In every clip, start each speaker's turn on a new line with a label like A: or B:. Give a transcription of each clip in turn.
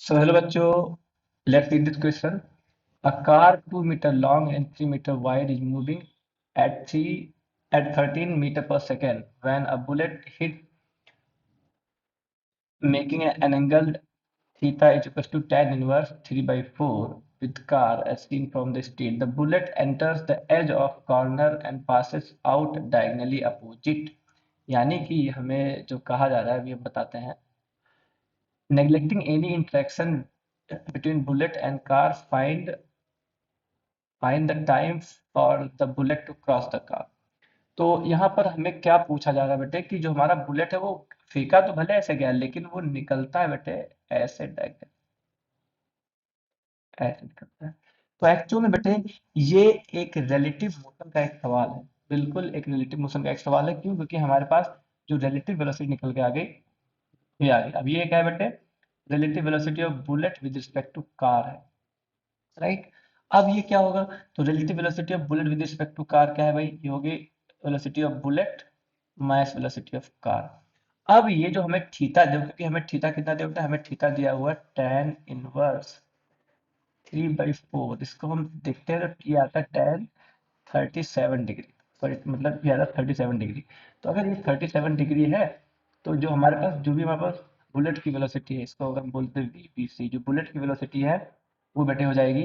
A: So hello बच्चों, let's read this question. A car 2 meter long and 3 meter wide is moving at 13 meter per second when a bullet hit, making an angle theta is equals to tan inverse 3 by 4 with car as seen from the street. The bullet enters the edge of corner and passes out diagonally opposite. यानी कि हमें जो कहा जा रहा है अभी हम बताते हैं. Neglecting any interaction between bullet and car, find the time for the bullet to cross the car. तो यहाँ पर हमें क्या पूछा जा रहा है बेटे कि जो हमारा बुलेट है वो फेंका तो भले ऐसे गया लेकिन वो निकलता है बेटे ऐसे डायरेक्ट ऐसे निकलता है. तो एक्चुअल में बेटे ये एक रिलेटिव मोशन का एक सवाल है. बिल्कुल एक रिलेटिव मोशन का एक सवाल है. क्यों? क्योंकि हमारे पास जो रिलेटिव वेलोसिटी निकल के आ गई ये आ गई. अब ये क्या है बेटे? Relative velocity of bullet with respect to car है. राइट. अब ये क्या होगा? तो relative velocity of bullet with respect to car क्या है भाई? ये होगी velocity of bullet minus velocity of car. अब ये जो हमें थीटा दे, क्योंकि हमें थीटा कितना दिया होता है? हमें थीटा दिया हुआ है tan इनवर्स 3/4. इसको हम देखते हैं तो ये आता है tan 37 डिग्री. सॉरी मतलब ये आता है 37 डिग्री. तो अगर ये 37 डिग्री है तो जो हमारे पास जो भी हमारे पास बुलेट की वेलोसिटी है इसको अगर हम बोलते हैं वीपीसी, जो बुलेट की वेलोसिटी है वो बेटे हो जाएगी.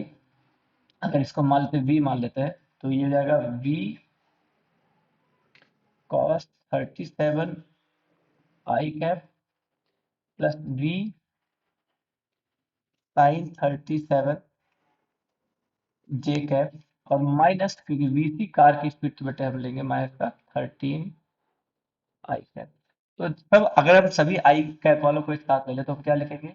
A: अगर इसको मान लेते वी मान लेते हैं तो ये हो जाएगा V cos 37 I cap plus V sine 37 J cap और माइनस, क्योंकि वी सी कार की स्पीड तो बेटे हम लेंगे माइनस का 13 आई कैप. तो तब अगर हम सभी आई कैप वालों को एक साथ ले लें तो हम क्या लिखेंगे?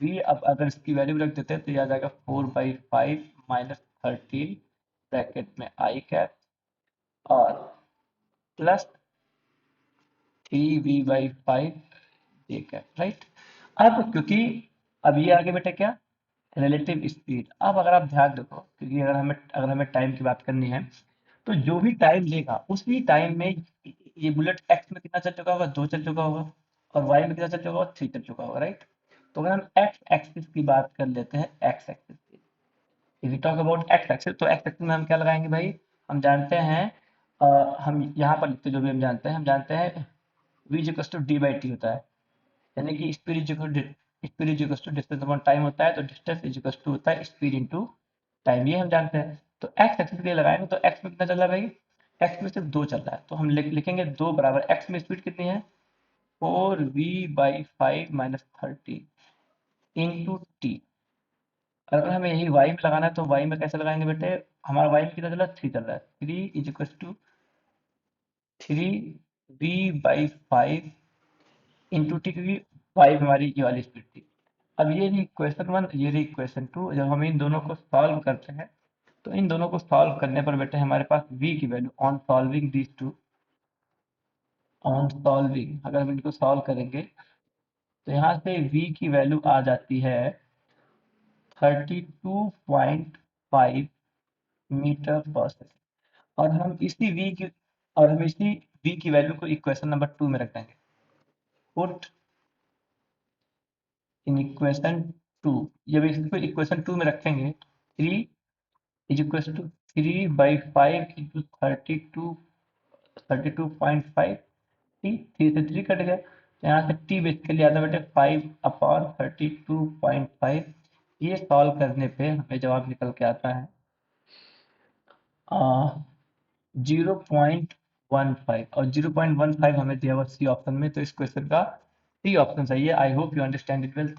A: वी, अब अगर इसकी वैल्यू रख देते हैं तो ये आ जाएगा 4/5 माइनस 13 ब्रैकेट में आई कैप और प्लस 3v/5 जे कैप. राइट. अब क्योंकि अब ये आगे बेटा क्या? Relative speed. अब अगर आप ध्यान देखो, क्योंकि अगर हमें टाइम की बात करनी है तो जो भी टाइम लेगा उसी टाइम में ये बुलेट एक्स में कितना चल चुका होगा? 2 चल चुका होगा. और वाई में कितना चल चुका होगा? 3 चल चुका होगा. राइट. तो अगर हम एक्स एक्सिस की बात कर लेते हैं, एक्स एक्सिस की, if we talk about X axis, तो एक्स एक्सिस में हम क्या लगाएंगे भाई? हम जानते हैं हम यहाँ पर लिखते जो भी हम जानते हैं v is equal to D by T होता है. यानी कि speed is equal to distance upon time होता है. तो डिस्टेंस इज इक्वल टू होता है स्पीड इनटू टाइम. ये हम जानते हैं. तो एक्स एक्सिस के लिए लगाएंगे तो एक्स में कितना चल रहा है भाई? एक्स में सिर्फ 2 चल रहा है तो हम लिखेंगे 2 बराबर एक्स में स्पीड कितनी है? 4v/5 - 30 into T. अगर हमें यही वाई में लगाना है तो वाई में कैसे लगाएंगे बेटे? हमारा वाई में कितना चल रहा है? 3 चल रहा है. 3 = 3v/5 इंटू टी, क्योंकि 5 हमारी ये वाली स्पीड थी. अब ये रही क्वेश्चन वन, ये रही क्वेश्चन टू. जब हम इन दोनों को सॉल्व करते हैं तो इन दोनों को सॉल्व करने पर बेटे हमारे पास v की value on solving these two, on solving अगर हम इनको सॉल्व करेंगे तो यहाँ से v की वैल्यू आ जाती है 32.5 मीटर पर सेकेंड. और हम इसी v की वैल्यू को इक्वेशन नंबर 2 में रख देंगे. Put in equation 2. जब इसको इक्वेशन 2 में रखेंगे 3 is equal to 3/5 into 32.5 T. 3 से 3 कट गया तो यहाँ से टी बेसिकली आता है बेटे 5/32.5. ये सॉल्व करने पे हमें जवाब निकल के आता है 0.15. और 0.15 हमें दिया हुआ सी ऑप्शन में, तो इस क्वेश्चन का सी ऑप्शन सही है. I hope you understand it well.